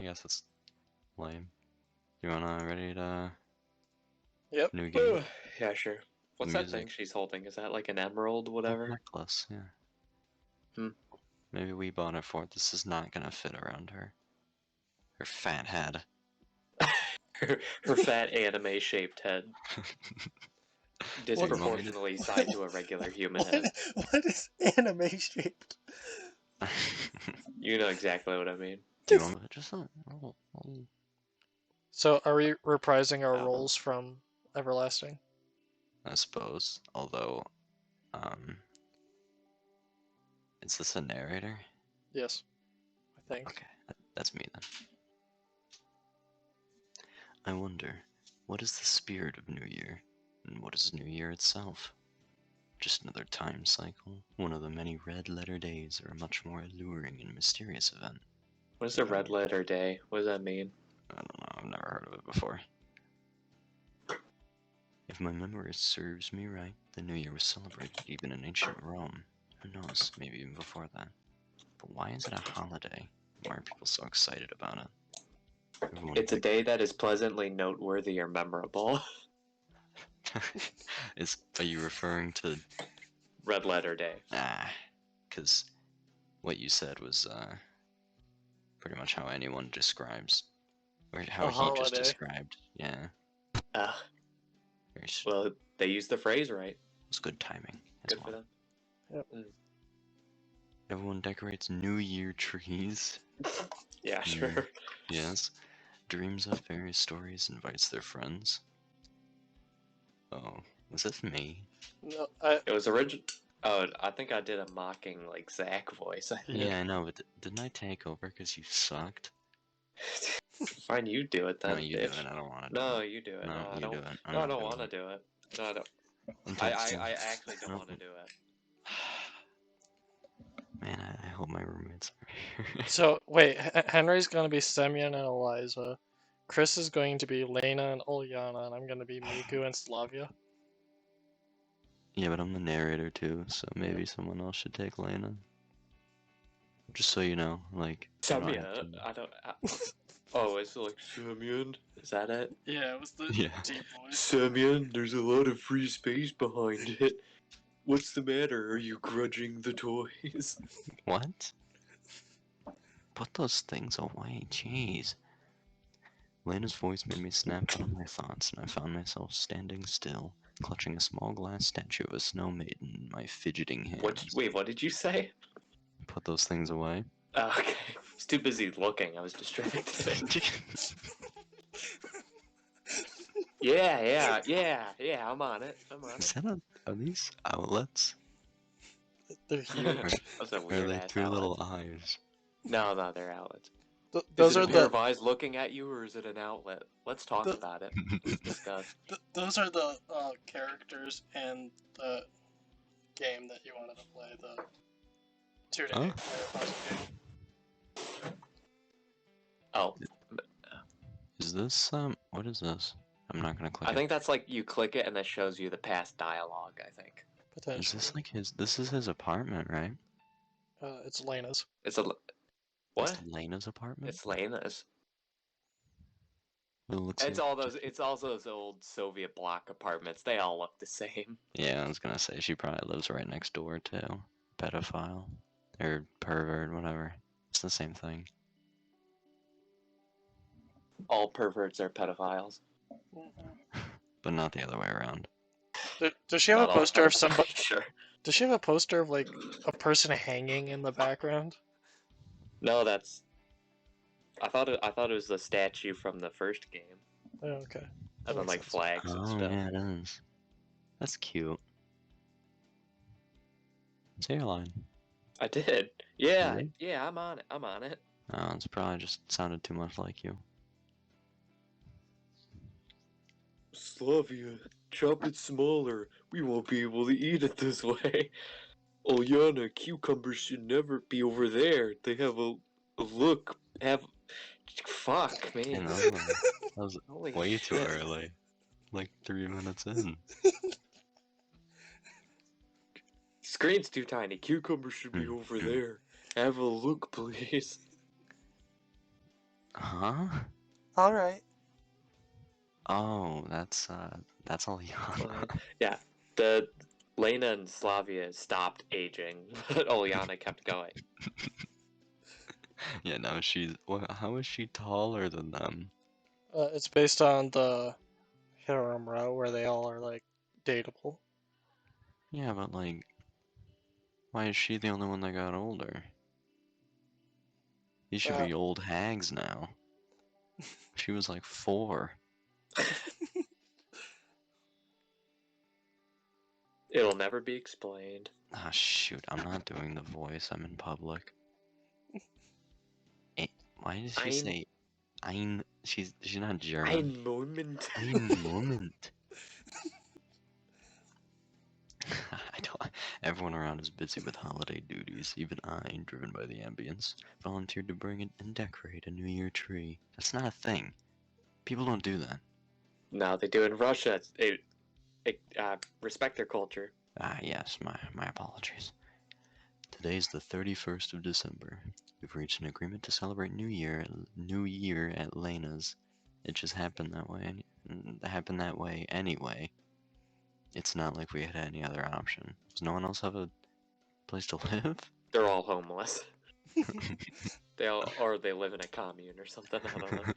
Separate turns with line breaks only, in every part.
I guess it's lame. You wanna ready to
Yep.
new game?
Yeah, sure. What's that
Music.
thing she's holding? Is that like an emerald,
That
whatever?
necklace, yeah.
Hmm.
Maybe we bought it for it. This is not gonna fit around her. Her fat head.
Her fat anime-shaped head, disproportionately sized to a regular human head.
What is anime shaped?
You know exactly what I mean.
Do you want just a little?
So are we reprising our
Album.
roles from Everlasting?
I suppose. Although, is this a narrator?
Yes, I think.
Okay, that's me then. I wonder, what is the spirit of New Year, and what is New Year itself? Just another time cycle, one of the many red letter days, or a much more alluring and mysterious event?
What is a red letter day? What does that mean?
I don't know, I've never heard of it before. If my memory serves me right, the New Year was celebrated even in ancient Rome. Who knows, maybe even before that. But why is it a holiday? Why are people so excited about it? Everyone
It's a day that is pleasantly noteworthy or memorable.
Are you referring to...
Red letter day.
Because what you said was pretty much how anyone describes, or how
A
he
holiday.
just described. Yeah.
Well, they used the phrase right.
It was good timing.
Good for them.
Yep.
Everyone decorates New Year trees.
Yeah, sure.
Yes. Dreams up various stories, invites their friends. Oh, was this me?
No,
It was original. Oh, I think I did a mocking, like, Zach voice.
Yeah, I know, but didn't I take over because you sucked?
Fine, you do it then,
No, you
bitch.
do it. I don't want to do
No,
it.
you do it.
No,
I
you
don't.
do it. I'm
No, I
not
don't
doing
want to
it.
do it. No, I don't.
Until
I actually don't want to do it.
Man, I hope my roommates are here.
So wait, Henry's gonna be Semyon and Eliza. Chris is going to be Lena and Ulyana, and I'm gonna be Miku and Slavia.
Yeah, but I'm the narrator too, so maybe someone else should take Lena. Just so you know, like.
Semyon. I don't. Oh, it's like Semyon. Is that it?
Yeah, it was the
Yeah.
deep voice.
Semyon, there's a lot of free space behind it. What's the matter? Are you grudging the toys?
What? Put those things away, jeez. Lena's voice made me snap out of my thoughts, and I found myself standing still, clutching a small glass statue of a snow maiden in my fidgeting hands.
Wait, what did you say?
Put those things away.
Okay. I was too busy looking. I was distracted. Yeah, I'm on it.
Is that are these outlets?
They're huge.
Those are
Or are
weird
they
ass
two
outlets.
little eyes?
No, they're outlets.
Those
is it
are
a pair
the
of eyes looking at you, or is it an outlet? Let's talk about it. Let's discuss.
those are the characters in the game that you wanted to play, the 2 to 8 player puzzle game.
Oh.
Is this what is this? I'm not gonna click it.
I think that's like you click it and that shows you the past dialogue, I think.
Potentially.
Is this like his? This is his apartment, right?
It's Lena's.
It's a... What?
It's Lena's apartment?
It's Lena's.
It looks
It's
like
all those. It's also those old Soviet bloc apartments. They all look the same.
Yeah, I was gonna say she probably lives right next door too. Pedophile. Or pervert, whatever. It's the same thing.
All perverts are pedophiles.
But not the other way around.
Does she have
Not
a
all
poster of
pedophiles,
somebody?
Sure.
Does she have a poster of like a person hanging in the background?
No, that's. I thought it was the statue from the first game.
Oh, okay.
And then like flags and
Oh
stuff.
yeah, it is. That's cute. Say your line.
I did. Yeah,
Really?
yeah, I'm on it.
Oh, it's probably just sounded too much like you.
Slavia, chop it smaller. We won't be able to eat it this way. Ulyana, cucumbers should never be over there. They have a look. Fuck me.
You know, that was
Holy
way too
shit.
early. Like 3 minutes in.
Screen's too tiny. Cucumbers should be over there. Have a look, please.
Huh?
Alright.
Oh, that's Ulyana.
Yeah, the Lena and Slavia stopped aging, but Ulyana kept going.
Yeah, no, how is she taller than them?
It's based on the harem row where they all are like dateable.
Yeah, but like, why is she the only one that got older? These should
Uh,
be old hags now. She was like 4.
It'll never be explained.
Ah, shoot, I'm not doing the voice. I'm in public. Eh, why did she
Ein,
say ein? She's not German.
ein Moment.
Ein Moment. I don't. Everyone around is busy with holiday duties. Even I, driven by the ambience, volunteered to bring in and decorate a New Year tree. That's not a thing. People don't do that.
No, they do in Russia. Respect their culture.
Ah, yes, my apologies. Today's the 31st of December. We've reached an agreement to celebrate New Year at Lena's. It just happened that way. Happened that way anyway. It's not like we had any other option. Does no one else have a place to live?
They're all homeless. They live in a commune or something. I don't know.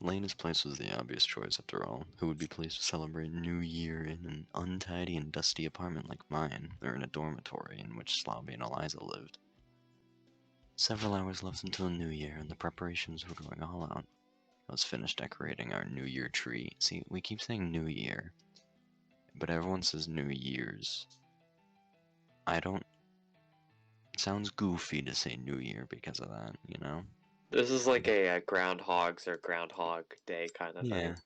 Lena's place was the obvious choice after all. Who would be pleased to celebrate New Year in an untidy and dusty apartment like mine, or in a dormitory in which Slavy and Eliza lived? Several hours left until New Year, and the preparations were going all out. I was finished decorating our New Year tree. See, we keep saying New Year, but everyone says New Year's. I don't. It sounds goofy to say New Year because of that, you know?
This is like a Groundhogs or Groundhog Day kind of
Yeah.
thing.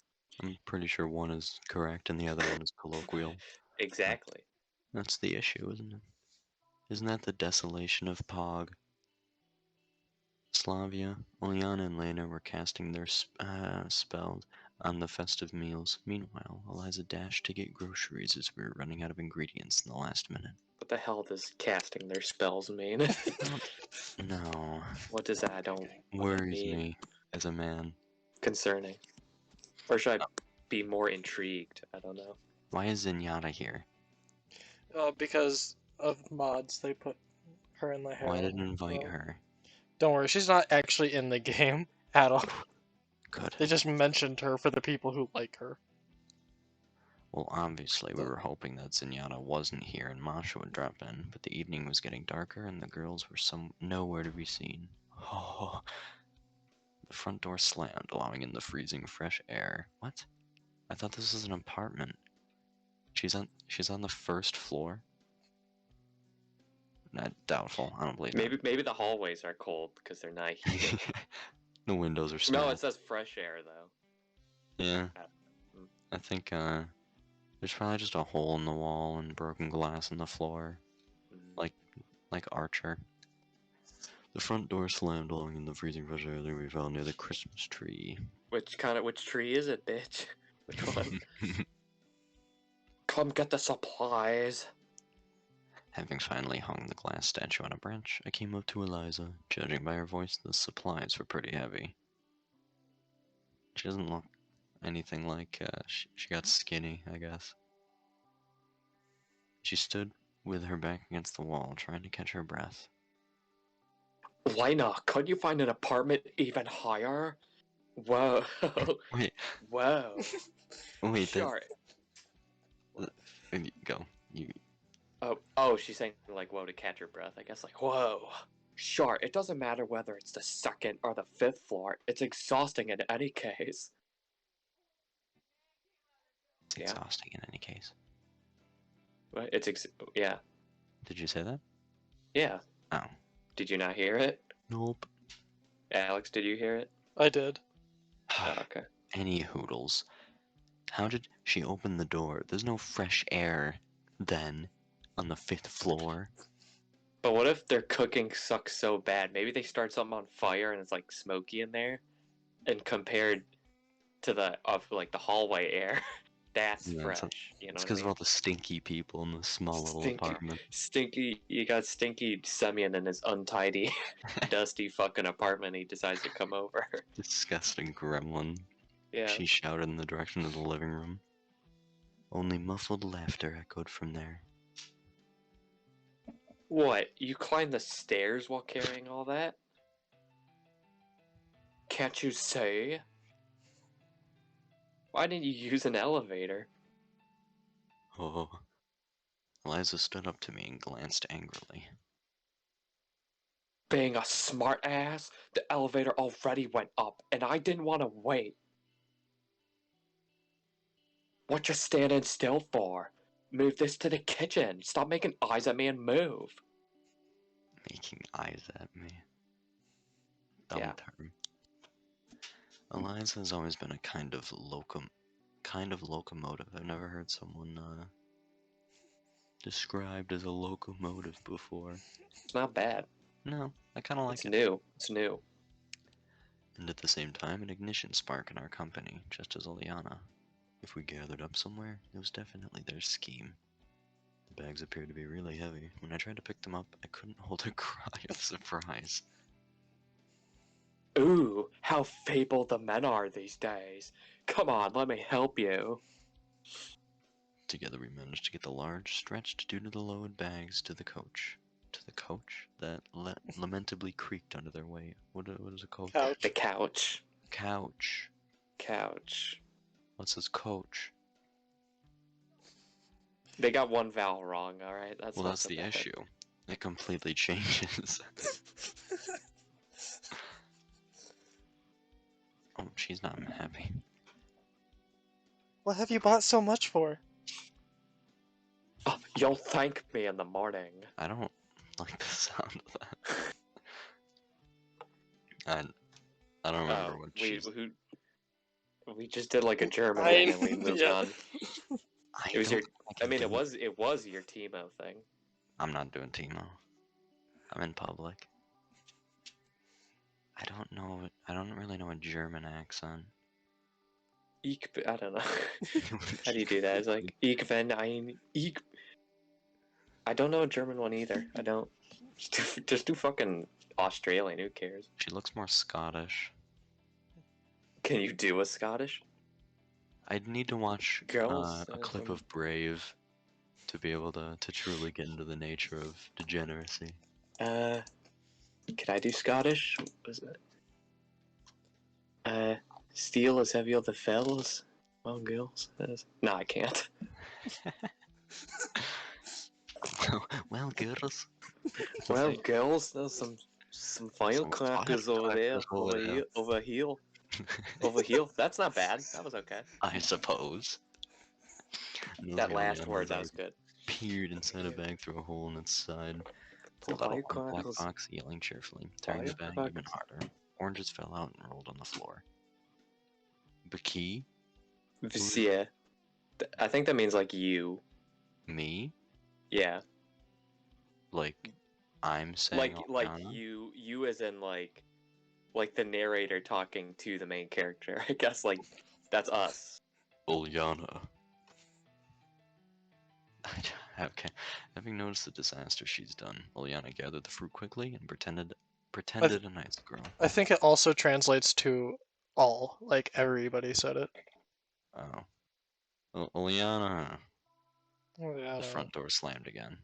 I'm pretty sure one is correct and the other one is colloquial.
Exactly.
That's the issue, isn't it? Isn't that the desolation of Pog? Slavia, Ulyana, and Lena were casting their spells on the festive meals. Meanwhile, Eliza dashed to get groceries as we were running out of ingredients in the last minute.
What the hell does casting their spells mean?
No,
What does that? I don't. What that
worries
mean?
me as a man.
Concerning. Or should I be more intrigued? I don't know.
Why is Zenyatta here?
Because of mods, they put her in the
Why
harem
didn't invite
row.
her?
Don't worry, she's not actually in the game at all.
Good.
They just mentioned her for the people who like her.
Well, obviously, we were hoping that Zenyatta wasn't here and Masha would drop in, but the evening was getting darker and the girls were nowhere to be seen. Oh, the front door slammed, allowing in the freezing fresh air. What? I thought this was an apartment. She's on the first floor? Not doubtful. I don't believe
Maybe the hallways are cold because they're not heated.
that. The windows are
No,
smashed.
it says fresh air though.
Yeah.
Mm.
I think there's probably just a hole in the wall and broken glass in the floor.
Mm.
Like Archer. The front door slammed along in the freezing fresh air that we found near the Christmas tree.
Which tree is it, bitch? Which one? Come get the supplies.
Having finally hung the glass statue on a branch, I came up to Eliza. Judging by her voice, the supplies were pretty heavy. She doesn't look anything like, she got skinny, I guess. She stood with her back against the wall, trying to catch her breath.
Lena, couldn't you find an apartment even higher? Whoa.
Wait,
Whoa.
wait,
Sure.
go. You,
Oh, she's saying like whoa to catch her breath. I guess like whoa. Sure, it doesn't matter whether it's the second or the fifth floor. It's exhausting in any case.
it's
Yeah.
exhausting in any case.
What? Yeah.
Did you say that?
Yeah.
Oh.
Did you not hear it?
Nope.
Alex, did you hear it?
I did.
Oh, okay.
Any hoodles. How did she open the door? There's no fresh air then on the 5th floor.
But what if their cooking sucks so bad? Maybe they start something on fire and it's like smoky in there, and compared to the hallway air, That's
Yeah,
fresh. You know
it's
what I
because of
mean?
all the stinky people in the small little apartment.
Stinky. You got Stinky Semyon in his untidy, dusty fucking apartment. He decides to come over.
Disgusting gremlin.
Yeah.
She shouted in the direction of the living room. Only muffled laughter echoed from there.
What? You climb the stairs while carrying all that? Can't you say? Why didn't you use an elevator?
Oh. Eliza stood up to me and glanced angrily.
Being a smart ass, the elevator already went up, and I didn't want to wait. What you standing still for? Move this to the kitchen. Stop making eyes at me and move.
Making eyes at me. Dumb
Yeah.
term. Eliza has always been a kind of locomotive. I've never heard someone described as a locomotive before.
It's not bad.
No, I kind of like
It's
it.
new. It's new.
And at the same time, an ignition spark in our company, just as Ulyana. If we gathered up somewhere, it was definitely their scheme. The bags appeared to be really heavy. When I tried to pick them up, I couldn't hold a cry of surprise.
Ooh, how fabled the men are these days. Come on, let me help you.
Together we managed to get the large, stretched due to the load bags to the coach. To the coach that lamentably creaked under their weight. What is a coach?
Couch.
The couch.
Couch.
Couch.
What's his coach?
They got one vowel wrong, alright? That's
Well,
not
that's
so
the
bad.
issue. It completely changes. Oh, she's not happy.
What have you bought so much for?
Oh, you'll thank me in the morning.
I don't like the sound of that. I don't remember what she's.
We just did like a German
I-
thing and we moved
yeah.
on. It was
don't
your.
think I
I
can
mean,
do
it was your Timo thing.
I'm not doing Timo. I'm in public. I don't know. I don't really know a German accent.
I don't know. How do you do that? It's like ich bin ein ich. I don't know a German one either. I don't. Just do fucking Australian. Who cares?
She looks more Scottish.
Can you do a Scottish?
I'd need to watch
Girls,
a clip of Brave to be able to truly get into the nature of degeneracy.
Can I do Scottish? What was it? Steel is heavy on the fellas. Well, girls. No, I can't.
Well, girls.
Well, girls, there's some firecrackers over there,
firecrackers over there.
over here. That's not bad. That was okay.
I suppose.
That last word, that was good.
Peered inside a bag through a hole in its side. Pulled out a black
Firecrackers.
box, yelling cheerfully, tearing the bag even harder. Oranges fell out and rolled on the floor. Baki?
Yeah. I think that means like you.
Me?
Yeah.
Like, I'm saying
Like
Ulyana?
you as in like the narrator talking to the main character. I guess like that's us.
Ulyana. Okay. Having noticed the disaster she's done, Ulyana gathered the fruit quickly and pretended a nice girl.
I think it also translates to all. Like everybody said it.
Oh. Ulyana.
Oh, yeah,
The front door slammed again.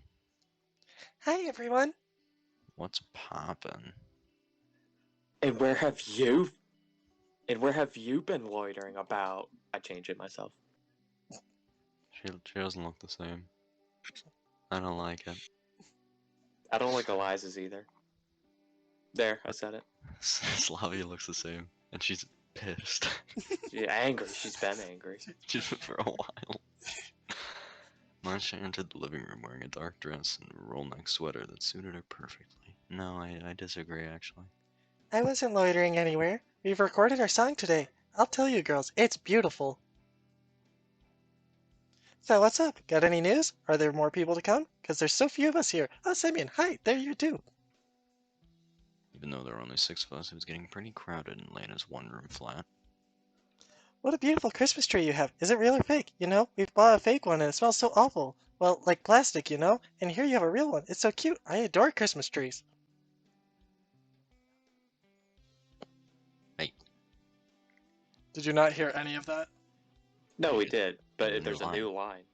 Hi everyone.
What's poppin'?
And where have you been loitering about? I changed it myself.
She doesn't look the same. I don't like it.
I don't like Eliza's either. There, I said it.
Slavia looks the same, and she's pissed.
She's angry. She's been angry.
Just for a while. Marsha entered the living room wearing a dark dress and a roll-neck sweater that suited her perfectly. No, I disagree, actually.
I wasn't loitering anywhere. We've recorded our song today. I'll tell you girls, it's beautiful. So what's up? Got any news? Are there more people to come? Because there's so few of us here. Oh, Simeon, hi, there you too.
Even though there were only 6 of us, it was getting pretty crowded in Lena's one-room flat.
What a beautiful Christmas tree you have. Is it real or fake? We bought a fake one and it smells so awful. Well, like plastic, And here you have a real one. It's so cute. I adore Christmas trees.
Hey,
Did you not hear any of that?
No, we
it's
did,
a
but
new
there's a
line.
new line.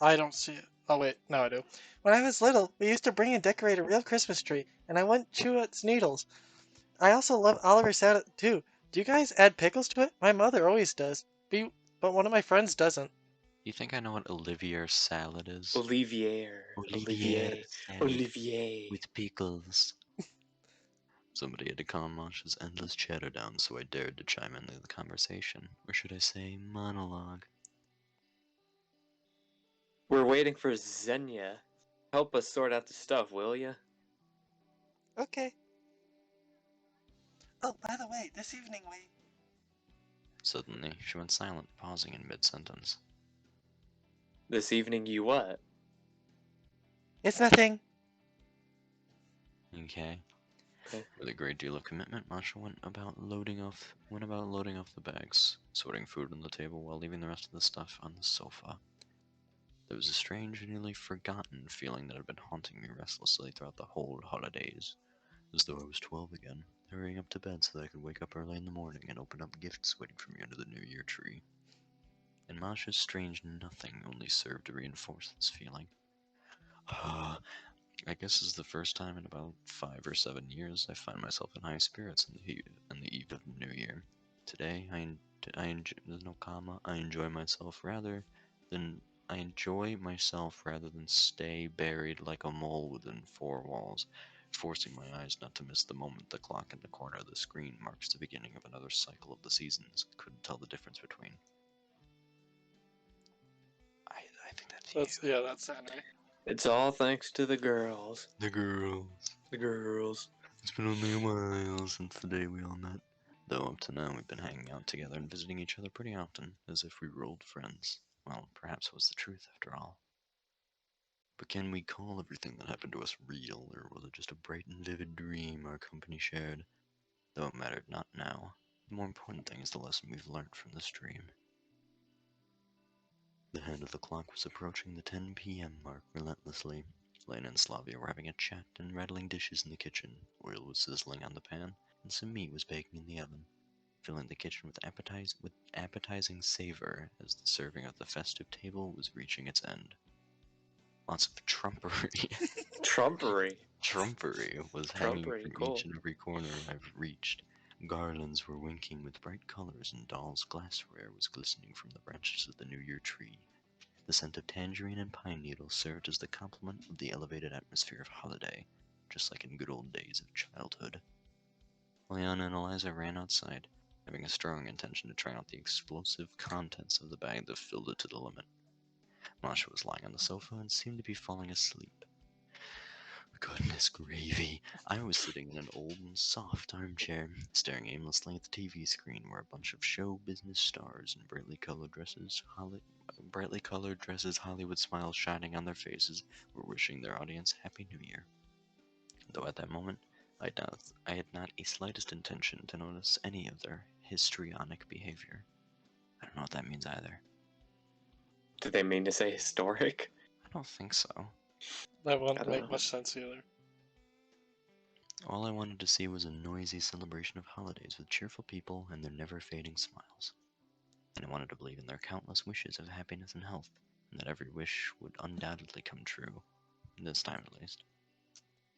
I don't see it. Oh, wait. No, I do. When I was little, we used to bring and decorate a real Christmas tree, and I wouldn't chew its needles. I also love Oliver salad, too. Do you guys add pickles to it? My mother always does. But one of my friends doesn't.
You think I know what Olivier salad is?
Olivier,
Olivier
Olivier,
salad
Olivier.
with pickles. Somebody had to calm Masha's endless chatter down, so I dared to chime into the conversation. Or should I say, monologue.
We're waiting for Xenia. Help us sort out the stuff, will ya?
Okay. Oh, by the way, this evening we...
Suddenly, she went silent, pausing in mid-sentence.
This evening you what?
It's nothing.
Okay.
Okay.
With a great deal of commitment, Masha went about loading off the bags, sorting food on the table while leaving the rest of the stuff on the sofa. There was a strange, nearly forgotten feeling that had been haunting me restlessly throughout the whole holidays, as though I was 12 again, hurrying up to bed so that I could wake up early in the morning and open up gifts waiting for me under the New Year tree. And Masha's strange nothing only served to reinforce this feeling. I guess this is the first time in about 5 or 7 years I find myself in high spirits on the eve of the New Year. Today, there's no comma. I enjoy myself than rather than stay buried like a mole within four walls, forcing my eyes not to miss the moment the clock in the corner of the screen marks the beginning of another cycle of the seasons. Couldn't tell the difference between. I think that's you.
That's Henry.
It's all thanks to the girls.
The girls.
The girls.
It's been only a while since the day we all met. Though up to now we've been hanging out together and visiting each other pretty often, as if we were old friends. Well, perhaps it was the truth after all. But can we call everything that happened to us real, or was it just a bright and vivid dream our company shared? Though it mattered not now. The more important thing is the lesson we've learned from this dream. The hand of the clock was approaching the 10 p.m. mark relentlessly. Lena and Slavia were having a chat and rattling dishes in the kitchen. Oil was sizzling on the pan, and some meat was baking in the oven, filling the kitchen with appetizing savor as the serving of the festive table was reaching its end. Lots of trumpery.
Trumpery.
Trumpery was hanging
Trumpery,
from
cool.
each and every corner I've reached. Garlands were winking with bright colors, and dolls' glassware was glistening from the branches of the New Year tree. The scent of tangerine and pine needles served as the complement of the elevated atmosphere of holiday, just like in good old days of childhood. Ulyana and Eliza ran outside, having a strong intention to try out the explosive contents of the bag that filled it to the limit. Masha was lying on the sofa and seemed to be falling asleep. Goodness gravy! I was sitting in an old and soft armchair, staring aimlessly at the TV screen where a bunch of show business stars in brightly colored dresses, Hollywood smiles shining on their faces, were wishing their audience Happy New Year. Though at that moment, I had not a slightest intention to notice any of their histrionic behavior. I don't know what that means either.
Did they mean to say historic?
I don't think so.
That
I
wouldn't
don't
make
know.
much sense either.
All I wanted to see was a noisy celebration of holidays with cheerful people and their never-fading smiles. And I wanted to believe in their countless wishes of happiness and health, and that every wish would undoubtedly come true, this time at least.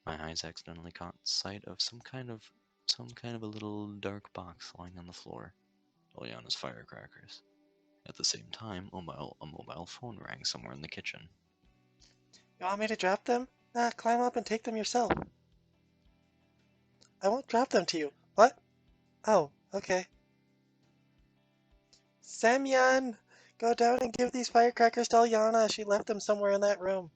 My eyes accidentally caught sight of some kind of a little dark box lying on the floor. Ulyana's firecrackers. At the same time, a mobile phone rang somewhere in the kitchen.
You want me to drop them? Climb up and take them yourself. I won't drop them to you. What? Oh, okay. Semyon! Go down and give these firecrackers to Ulyana. She left them somewhere in that room.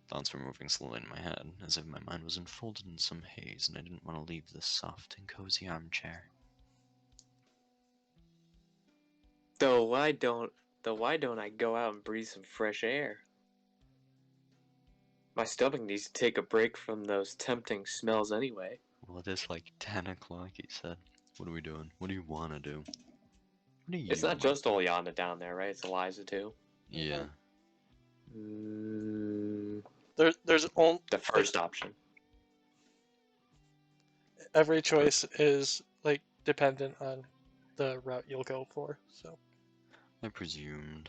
Thoughts were moving slowly in my head, as if my mind was enfolded in some haze, and I didn't want to leave this soft and cozy armchair.
Though why don't I go out and breathe some fresh air? My stomach needs to take a break from those tempting smells anyway.
Well, it is like 10 o'clock, he said. What are we doing? What do you want to do? What do you
It's not
want?
just Ulyana down there, right? It's Eliza too.
Yeah.
Mm,
There's only
the first option.
every choice is like dependent on the route you'll go for. So
I presumed.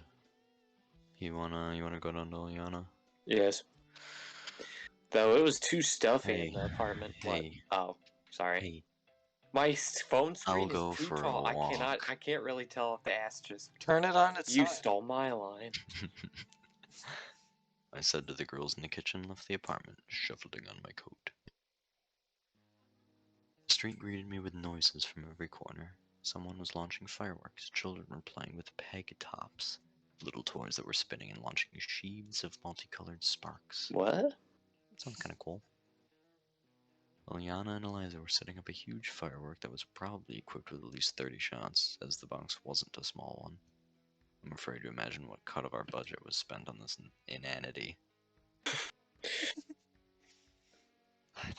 You wanna go down to Ulyana?
Yes. Though it was too stuffy in
Hey,
the apartment. What?
hey,
Oh, sorry.
hey.
My phone
I'll
screen is
go
too
for
tall.
a walk.
I can't really tell if the ass just.
turn it on its
You
side.
stole my line.
I said to the girls in the kitchen, left the apartment, shuffling on my coat. The street greeted me with noises from every corner. Someone was launching fireworks. Children were playing with peg tops, little toys that were spinning and launching sheaves of multicolored sparks.
What?
Sounds kind of cool. Ulyana and Eliza were setting up a huge firework that was probably equipped with at least 30 shots, as the box wasn't a small one. I'm afraid to imagine what cut of our budget was spent on this inanity.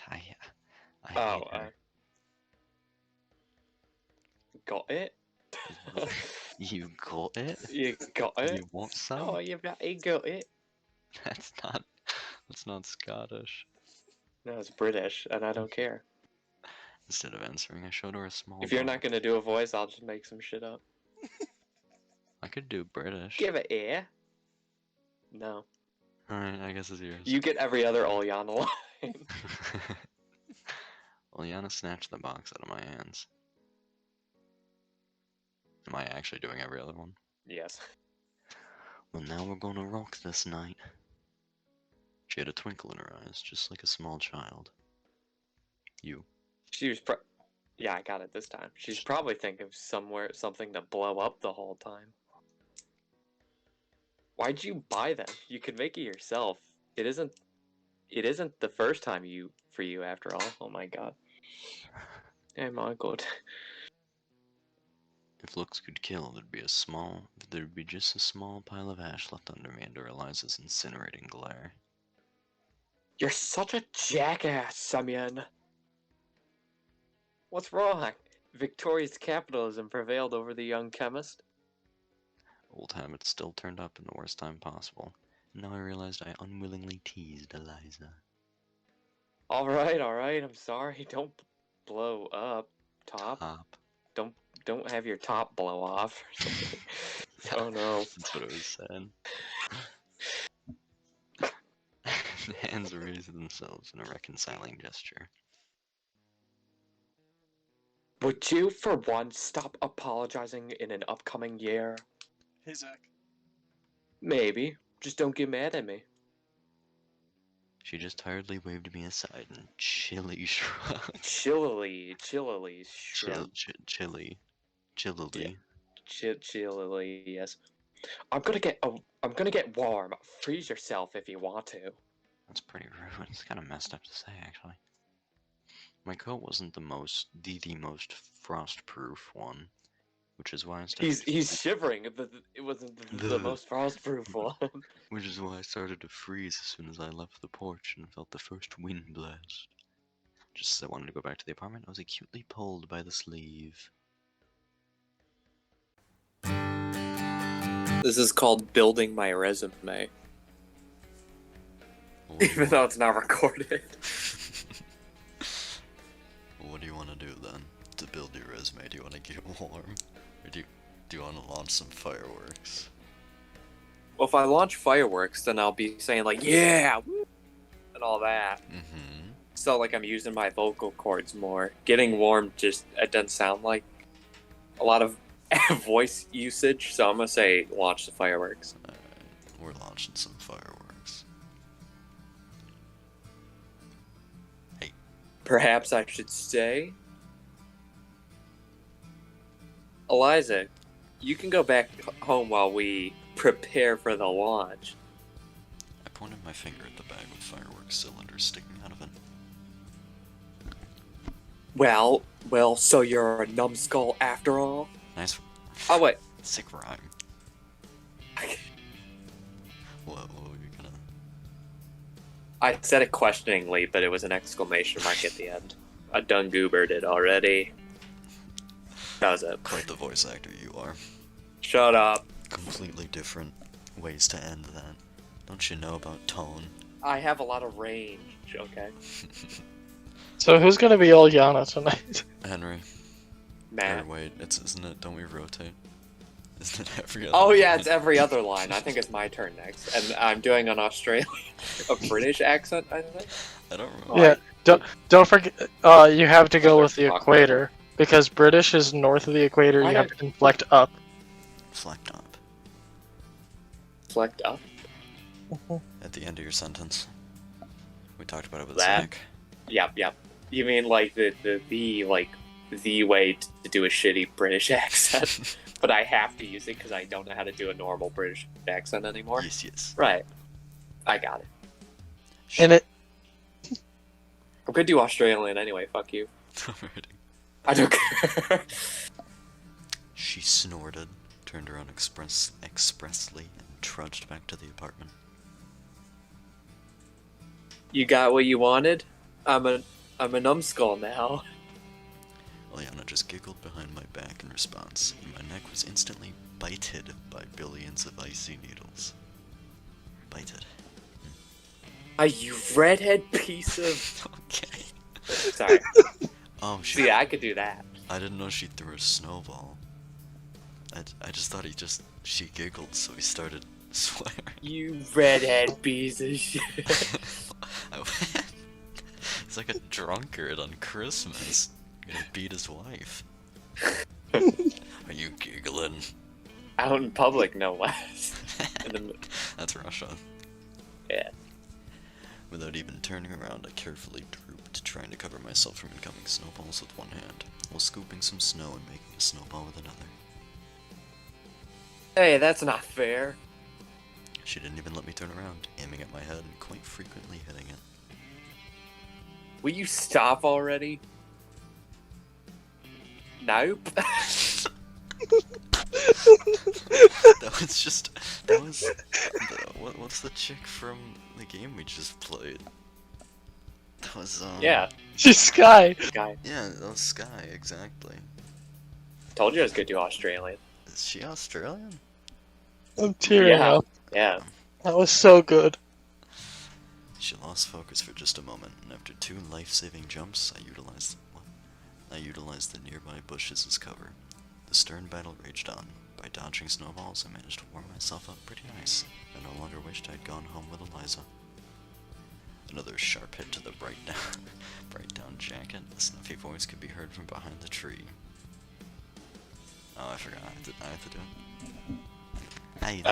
I
Oh,
hate her.
got it?
You got it?
You got it?
You want some?
Oh, you got it?
That's not Scottish.
No, it's British, and I don't care.
Instead of answering, I showed her a small
If you're
box.
not gonna do a voice, I'll just make some shit up.
I could do British.
Give it here. No.
Alright, I guess it's yours.
You get every other Ulyana line.
Ulyana snatched the box out of my hands. Am I actually doing every other one?
Yes.
Well, now we're gonna rock this night. She had a twinkle in her eyes, just like a small child. You.
She was Yeah, I got it this time. She's probably thinking of something to blow up the whole time. Why'd you buy them? You could make it yourself. It isn't the first time for you after all. Oh my god. Oh my god.
If looks could kill, there'd be just a small pile of ash left under me under Eliza's incinerating glare.
You're such a jackass, Semyon. What's wrong? Victoria's capitalism prevailed over the young chemist.
Old habits still turned up in the worst time possible, and now I realized I unwillingly teased Eliza.
Alright, I'm sorry. Don't blow up. Top. Don't have your top blow off or something.
Yeah,
oh no.
that's what it was saying. The hands raised themselves in a reconciling gesture.
Would you, for once, stop apologizing in an upcoming year?
Hey Zach.
Maybe. Just don't get mad at me.
She just tiredly waved me aside and chillily shrugged.
Chillily
Chillily.
Chillily, yes. I'm gonna get warm. Freeze yourself if you want to.
That's pretty rude. It's kind of messed up to say, actually. My coat wasn't the most frost-proof one, which is why I started.
He's shivering. It wasn't the most frost-proof one.
Which is why I started to freeze as soon as I left the porch and felt the first wind blast. Just as I wanted to go back to the apartment, I was acutely pulled by the sleeve.
This is called building my resume. Even though it's not recorded.
What do you want to do then to build your resume? Do you want to get warm, or do you want to launch some fireworks?
Well, if I launch fireworks, then I'll be saying like, yeah, woo, and all that.
Mm-hmm.
So like I'm using my vocal cords more. Getting warm it doesn't sound like a lot of voice usage. So I'm gonna say launch the fireworks.
Alright, we're launching some fireworks. Hey.
Perhaps I should say, Eliza, you can go back home while we prepare for the launch.
I pointed my finger at the bag with fireworks cylinders sticking out of it.
Well, so you're a numbskull after all?
Nice.
Oh, wait.
Sick rhyme. What were you gonna...
I said it questioningly, but it was an exclamation mark at the end. I done goobered it already. That was it.
Quite the voice actor you are.
Shut up.
Completely different ways to end that. Don't you know about tone?
I have a lot of range, okay?
So who's gonna be Ulyana tonight?
Henry.
Matt.
Or wait, isn't it? Don't we rotate? Isn't it every other?
Oh yeah,
line?
it's every other line. I think it's my turn next, and I'm doing an Australian, a British accent. I think.
I don't remember.
Oh,
Yeah, don't forget. You have to go with the equator because British is north of the equator.
Why
You have
not-
to inflect up.
Flecked up
Select up.
at the end of your sentence. We talked about it with
That-
Zach.
Yep. You mean like the way to do a shitty British accent, but I have to use it because I don't know how to do a normal British accent anymore.
Yes.
Right. I got it.
And it.
I'm gonna do Australian anyway. Fuck you.
Alrighty.
I don't care.
She snorted, turned around expressly, and trudged back to the apartment.
You got what you wanted? I'm a numbskull now.
Ulyana just giggled behind my back in response, and my neck was instantly bited by billions of icy needles. Bited.
Ah, you redhead piece of.
Okay.
Sorry.
Oh, she.
See, I could do that.
I didn't know she threw a snowball. I just thought she giggled, so he started swearing.
You redhead piece of shit.
He's like a drunkard on Christmas. Gonna beat his wife. Are you giggling?
Out in public, no less.
That's Russia.
Yeah.
Without even turning around, I carefully drooped, trying to cover myself from incoming snowballs with one hand, while scooping some snow and making a snowball with another.
Hey, that's not fair.
She didn't even let me turn around, aiming at my head and quite frequently hitting it.
Will you stop already? Nope.
What's the chick from the game we just played? That was,
Yeah,
She's Sky.
guy.
Yeah, that was Sky, exactly.
Told you I was gonna do Australian.
Is she Australian?
I'm tearing
Yeah.
up.
Yeah.
That was so good.
She lost focus for just a moment, and after 2 life-saving jumps, I utilized the nearby bushes as cover. The stern battle raged on. By dodging snowballs, I managed to warm myself up pretty nice. I no longer wished I'd gone home with Eliza. Another sharp hit to the bright down jacket. The snuffy voice could be heard from behind the tree. Oh, I forgot. I have to do it. Hey,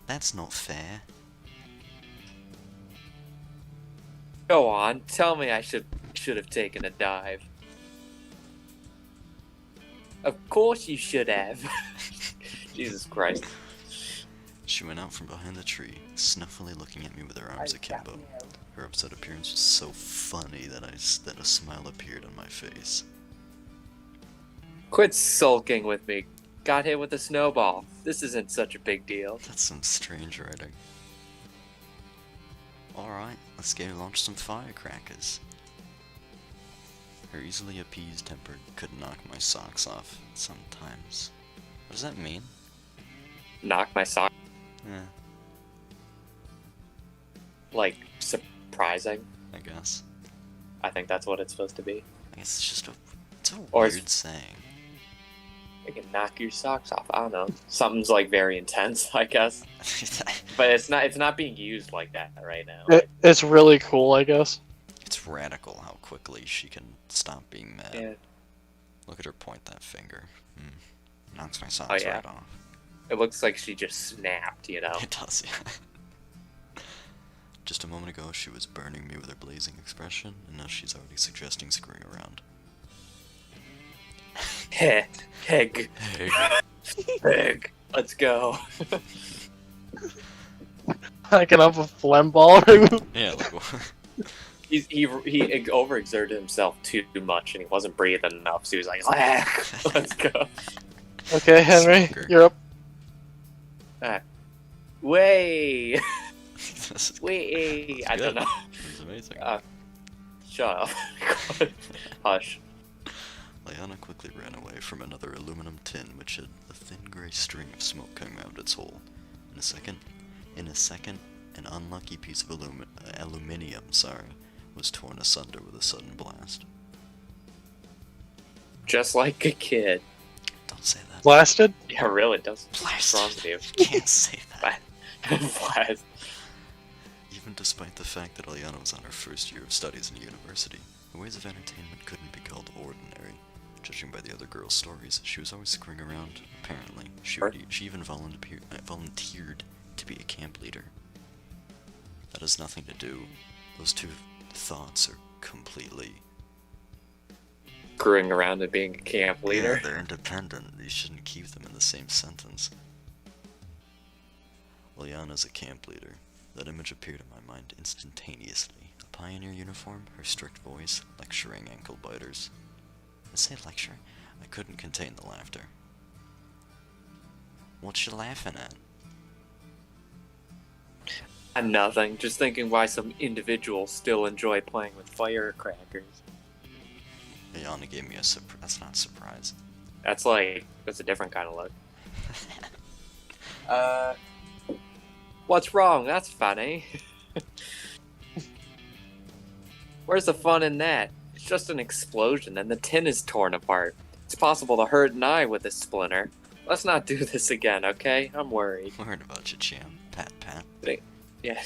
that's not fair.
Go on, tell me I should have taken a dive. Of course you should have. Jesus Christ.
She went out from behind the tree, snuffily looking at me with her arms akimbo. Her upset appearance was so funny that a smile appeared on my face.
Quit sulking with me. Got hit with a snowball. This isn't such a big deal.
That's some strange writing. Alright, let's go launch some firecrackers. Her easily appeased temper could knock my socks off sometimes. What does that mean?
Knock my sock.
Eh,
Like, surprising.
I guess.
I think that's what it's supposed to be.
I guess it's just it's a
Or
weird
it's-
saying.
It can knock your socks off. I don't know. Something's like very intense, I guess. But it's not being used like that right now.
It's really cool, I guess.
It's radical how quickly she can stop being mad.
Yeah.
Look at her point that finger. Knocks my socks
yeah.
right off.
It looks like she just snapped, you know?
It does, yeah. Just a moment ago, she was burning me with her blazing expression, and now she's already suggesting screwing around.
Heh. Heg.
Hey,
Heg. Let's go.
Hacking up a phlegm ball.
yeah, like what?
He overexerted himself too much, and he wasn't breathing enough, so he was like, let's go.
Okay, Henry,
Smoker.
you're up.
Way.
This is
Way.
That's
I don't
good.
know.
This is amazing.
Shut up. Hush.
Ulyana quickly ran away from another aluminum tin which had a thin gray string of smoke coming out of its hole. In a second, an unlucky piece of aluminium, was torn asunder with a sudden blast.
Just like a kid.
Don't say that.
Blasted?
Yeah, really does.
Blasted.
What's wrong with you?
You can't say that.
Blast.
Even despite the fact that Ulyana was on her first year of studies in university, her ways of entertainment couldn't be called ordinary. Judging by the other girls' stories, she was always screwing around. Apparently, she even volunteered to be a camp leader. That has nothing to do. Those two thoughts are completely...
Screwing around and being a camp leader.
Yeah, they're independent. You shouldn't keep them in the same sentence. Ulyana's a camp leader. That image appeared in my mind instantaneously. A pioneer uniform, her strict voice, lecturing ankle biters. I say lecture. I couldn't contain the laughter. What you laughing at?
I'm nothing. Just thinking why some individuals still enjoy playing with firecrackers.
Ulyana gave me a surprise. That's not a surprise.
That's a different kind of look. What's wrong? That's funny. Where's the fun in that? It's just an explosion and the tin is torn apart. It's possible to hurt an eye with a splinter. Let's not do this again, okay? I'm worried.
Worried about you, champ. Pat, pat.
Yeah.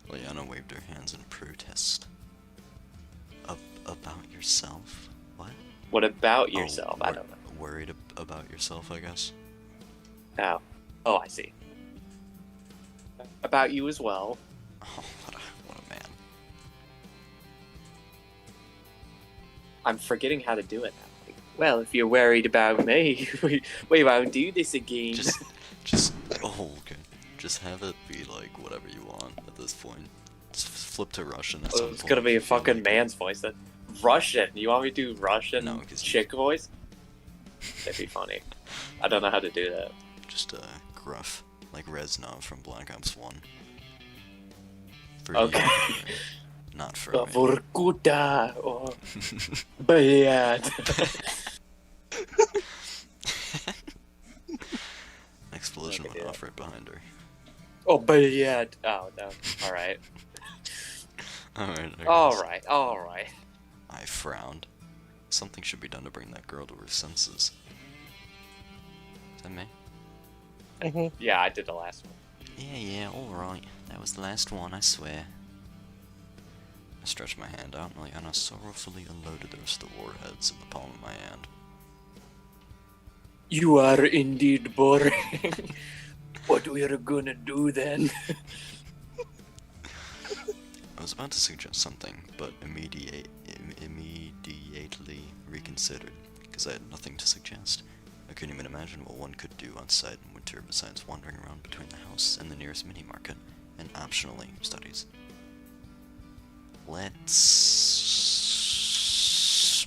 Ulyana waved her hands in protest. About yourself? What?
What about yourself?
Oh,
I don't know.
Worried about yourself, I guess.
Oh. Oh, I see. About you as well.
Oh, what a man.
I'm forgetting how to do it now. Well, if you're worried about me, we won't do this again.
Okay. Just have it be like whatever you want at this point. Just flip to Russian at some point.
It's gonna be a
if you feel
fucking
like
man's voice. Then Russian. You want me to do Russian?
No, 'cause
chick voice? That'd be funny. I don't know how to do that.
Just gruff, like Reznov from Black Ops 1. For
Okay.
you, not for me.
Vorkuta or bad.
Explosion
Okay,
went
yeah.
off right behind her.
Oh bad. Oh no. All right.
Alright.
All right.
I frowned. Something should be done to bring that girl to her senses. Is that me?
Mhm.
Yeah, I did the last one.
Yeah, alright. That was the last one, I swear. I stretched my hand out and I sorrowfully unloaded the rest of the warheads in the palm of my hand.
You are indeed boring. What we are gonna do then?
I was about to suggest something, but immediately reconsidered, because I had nothing to suggest. I couldn't even imagine what one could do on site in winter besides wandering around between the house and the nearest mini-market, and optionally, studies. Let's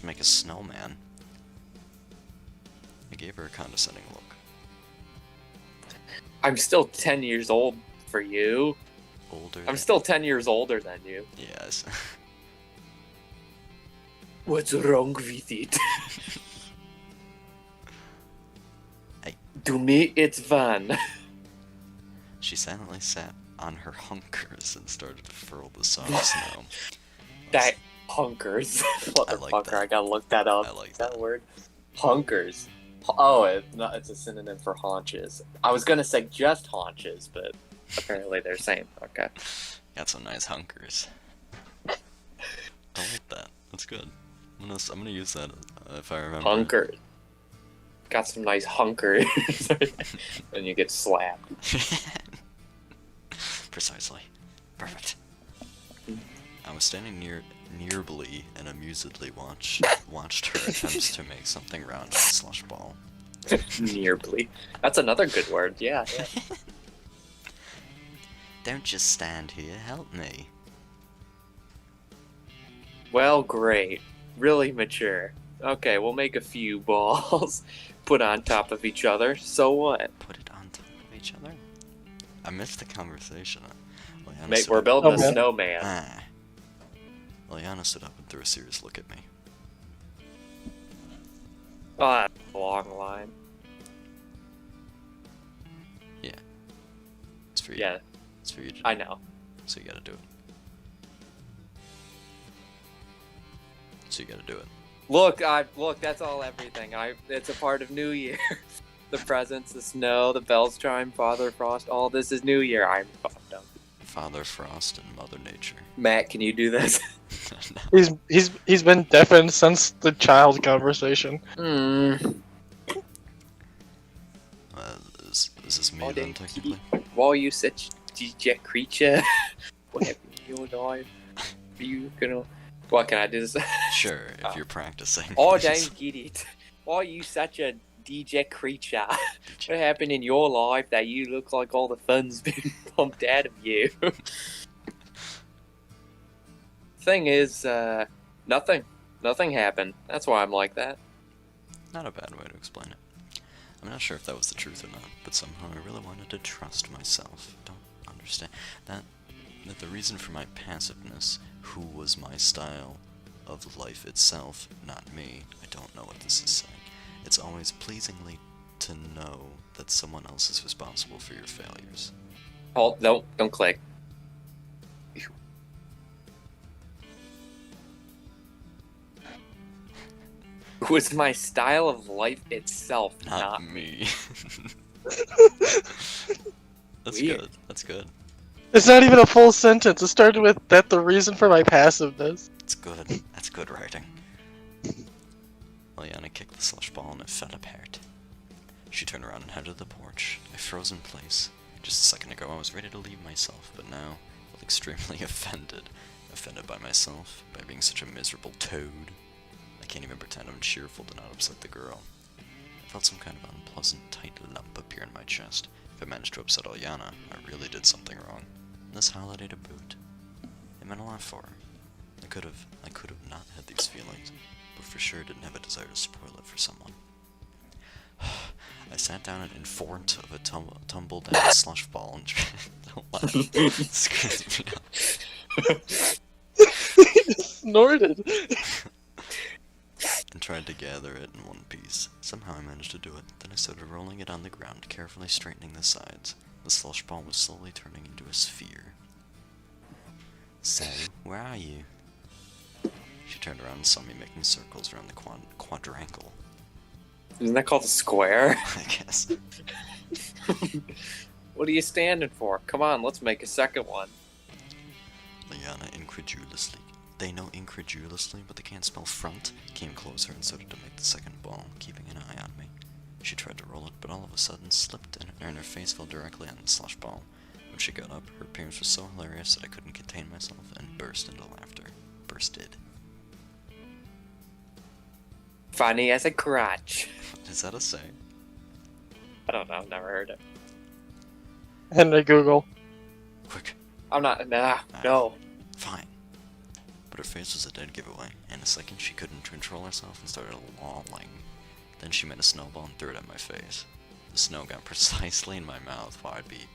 make a snowman. I gave her a condescending look.
I'm still 10 years old for you.
Older
I'm
than-
still 10 years older than you.
Yes.
What's wrong with it? To me, it's fun.
She silently sat on her hunkers and started to furl the soft snow.
That hunkers. Motherfucker,
that.
I gotta look that up.
I like
Is that
that.
word? Hunkers. Oh, it's a synonym for haunches. I was gonna say just haunches, but apparently they're same. Okay.
Got some nice hunkers. I like that. That's good. I'm gonna use that if I remember.
Hunkers. Got some nice hunkers. And you get slapped.
Precisely. Perfect. I was standing nearly and amusedly watched her attempts to make something round of a slush ball.
Nearly. That's another good word. Yeah.
Don't just stand here, help me.
Well, great. Really mature. Okay, we'll make a few balls. Put on top of each other. So what?
Put it on top of each other? I missed the conversation. Ulyana
Mate,
stood
we're
up-
building a
Okay.
snowman.
Ah. Ulyana stood up and threw a serious look at me.
Oh, that's a long line.
It's for you.
Yeah,
It's for you to do.
I know.
So you gotta do it. So you gotta do it.
Look, that's all everything. It's a part of New Year. The presents, the snow, the bells chime, Father Frost, all this is New Year. I'm fucked up.
Father Frost and Mother Nature.
Matt, can you do this?
No.
He's been deafened since the child conversation.
Is this me
Oh,
then, technically?
Why are you such deject creature? What happened to your life? Are you gonna... What, can I do this?
Sure, if you're practicing.
Oh,
please.
don't get it. Why are you such a deject creature? What happened in your life that you look like all the fun's been pumped out of you? Thing is, nothing. Nothing happened. That's why I'm like that.
Not a bad way to explain it. I'm not sure if that was the truth or not, but somehow I really wanted to trust myself. Don't understand that the reason for my passiveness, who was my style of life itself, not me. I don't know what this is saying. It's always pleasingly to know that someone else is responsible for your failures.
Hold, don't click. Was my style of life itself, not
me. That's
Weird.
good. That's good.
It's not even a full sentence. It started with that the reason for my passiveness.
It's good. That's good writing. Ulyana kicked the slush ball and it fell apart. She turned around and headed to the porch. I froze in place. Just a second ago I was ready to leave myself, but now I felt extremely offended. Offended by myself, by being such a miserable toad. I can't even pretend I'm cheerful to not upset the girl. I felt some kind of unpleasant tight lump appear in my chest. If I managed to upset Ulyana, I really did something wrong. And this holiday to boot. It meant a lot for her. I could have not had these feelings, but for sure didn't have a desire to spoil it for someone. I sat down and informed of a tumble down slush ball and don't laugh. It screwed me up.
Snorted.
And tried to gather it in one piece. Somehow I managed to do it. Then I started rolling it on the ground, carefully straightening the sides. The slush ball was slowly turning into a sphere. So, where are you? She turned around and saw me making circles around the quadrangle.
Isn't that called a square?
I guess.
What are you standing for? Come on, let's make a second one.
Ulyana incredulously. They know incredulously, but they can't spell front. Came closer and started to make the second ball, keeping an eye on me. She tried to roll it, but all of a sudden slipped and her face fell directly on the slush ball. When she got up, her appearance was so hilarious that I couldn't contain myself and burst into laughter. Bursted.
Funny as a crotch.
Is that a saying?
I don't know, I've never heard it.
Henry Google.
Quick.
I'm not, no.
Fine. But her face was a dead giveaway. In a second, she couldn't control herself and started lolling. Then she made a snowball and threw it at my face. The snow got precisely in my mouth while I'd be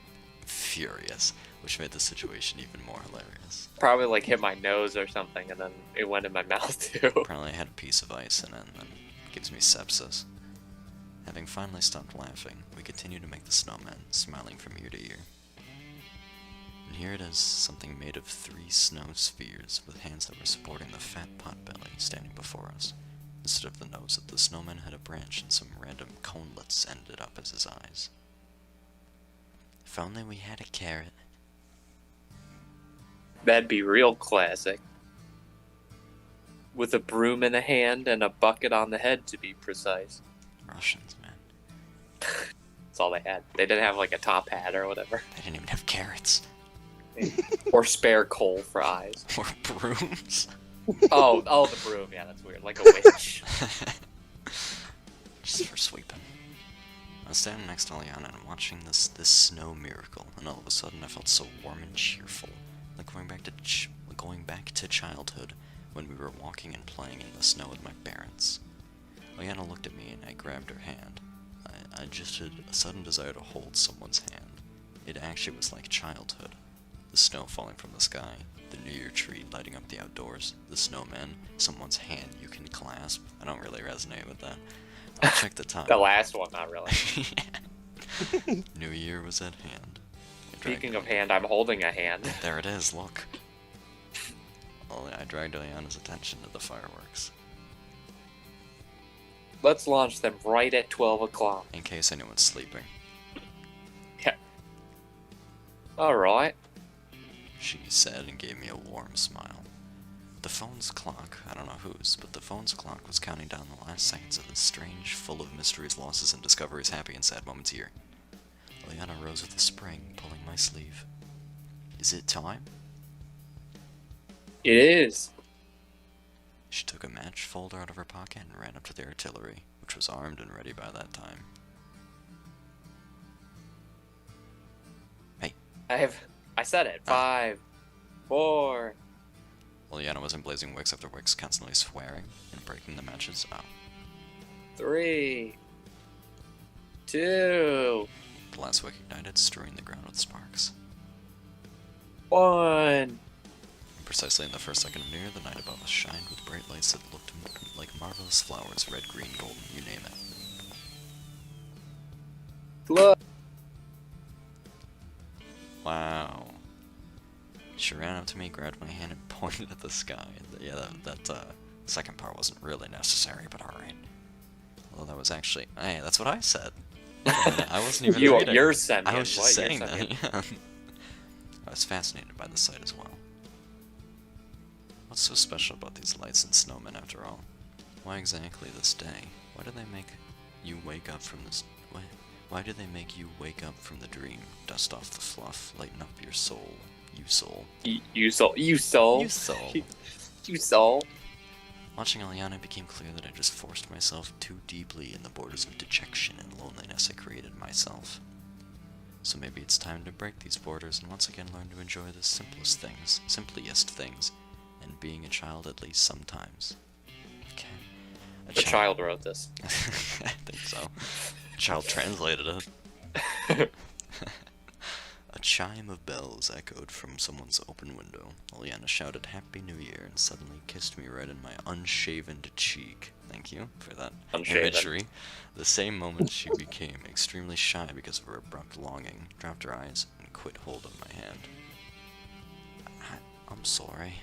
furious, which made the situation even more hilarious.
Probably like hit my nose or something and then it went in my mouth too.
Apparently I had a piece of ice in it and then it gives me sepsis. Having finally stopped laughing, we continued to make the snowman, smiling from ear to ear. And here it is, something made of 3 snow spheres with hands that were supporting the fat potbelly standing before us. Instead of the nose of the snowman had a branch and some random conelets ended up as his eyes. If only we had a carrot.
That'd be real classic. With a broom in a hand and a bucket on the head, to be precise.
Russians, man.
That's all they had. They didn't have like a top hat or whatever.
They didn't even have carrots.
Or spare coal for eyes.
Or brooms.
Oh, the broom. Yeah, that's weird. Like a witch.
Just for sweeping. I was standing next to Ulyana and watching this snow miracle, and all of a sudden I felt so warm and cheerful, like going back to childhood when we were walking and playing in the snow with my parents. Ulyana looked at me and I grabbed her hand. I just had a sudden desire to hold someone's hand. It actually was like childhood. The snow falling from the sky, the New Year tree lighting up the outdoors, the snowman, someone's hand you can clasp. I don't really resonate with that. I'll check the time.
The last one, not really.
New Year was at hand.
Speaking of hand, I'm holding a hand.
There it is, look. Well, I dragged Ulyana's attention to the fireworks.
Let's launch them right at 12 o'clock.
In case anyone's sleeping.
Yeah. Alright.
She said and gave me a warm smile. The phone's clock, I don't know whose, but the phone's clock was counting down the last seconds of this strange, full of mysteries, losses, and discoveries, happy and sad moments year. Ulyana rose with a spring, pulling my sleeve. Is it time?
It is.
She took a match folder out of her pocket and ran up to the artillery, which was armed and ready by that time. Hey.
I said it. 5, 4.
Ulyana was in blazing wicks after wicks, constantly swearing and breaking the matches. Oh.
3, 2,
The last wick ignited, strewing the ground with sparks.
1.
Precisely in the first second of New Year, the night above us shined with bright lights that looked like marvelous flowers, red, green, golden, you name it.
Look.
Wow. She ran up to me, grabbed my hand, and pointed at the sky. Yeah, that second part wasn't really necessary, but alright. Well, that was actually... Hey, that's what I said. I wasn't even reading.
You're sending.
I was just saying that, yeah. I was fascinated by the sight as well. What's so special about these lights and snowmen after all? Why exactly this day? Why do they make you wake up from this... Why do they make you wake up from the dream? Dust off the fluff, lighten up your soul. You soul.
You soul. You soul.
You soul.
You soul.
Watching Ulyana, it became clear that I just forced myself too deeply in the borders of dejection and loneliness I created myself. So maybe it's time to break these borders and once again learn to enjoy the simplest things, and being a child at least sometimes. Okay.
The child wrote this.
I think so. A child translated it. A chime of bells echoed from someone's open window. Ulyana shouted Happy New Year and suddenly kissed me right in my unshaven cheek. Thank you for that imagery. The same moment she became extremely shy because of her abrupt longing, dropped her eyes, and quit hold of my hand. I'm sorry.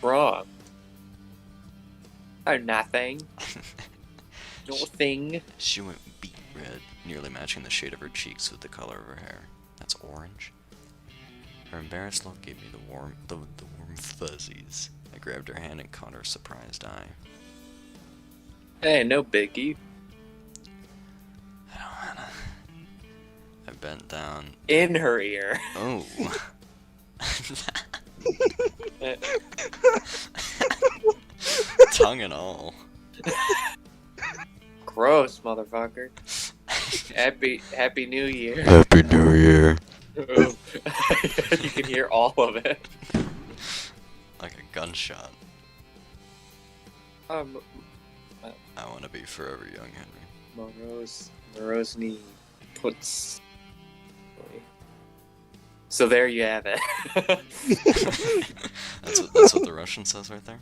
Wrong. Oh, nothing. Nothing.
She went beet red, nearly matching the shade of her cheeks with the color of her hair. That's orange. Her embarrassed look gave me the warm fuzzies. I grabbed her hand and caught her surprised eye.
Hey, no biggie.
I don't wanna. I bent down.
In her ear.
Oh. Tongue and all.
Gross, motherfucker. Happy New Year.
Happy New Year.
You can hear all of it.
Like a gunshot. I want to be forever young, Henry.
Morozny puts. So there you have it.
that's what the Russian says right there.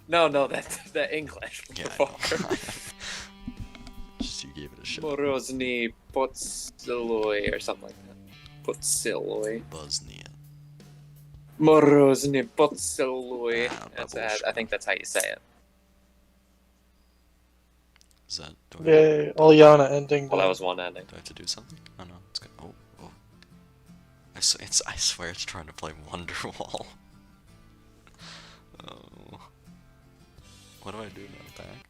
No, that's the English.
Yeah, I know. Just you gave it a shot.
Morozny Potsiloy or something like that. Potsiloy.
Bosnia.
Morozny Potsiloy.
That's
I think that's how you say it.
Is that?
Yay, Ulyana ending.
Well, that was one ending.
Do I have to do something? Oh no, it's good. Oh. I swear it's trying to play Wonderwall. Oh. What do I do now? Back?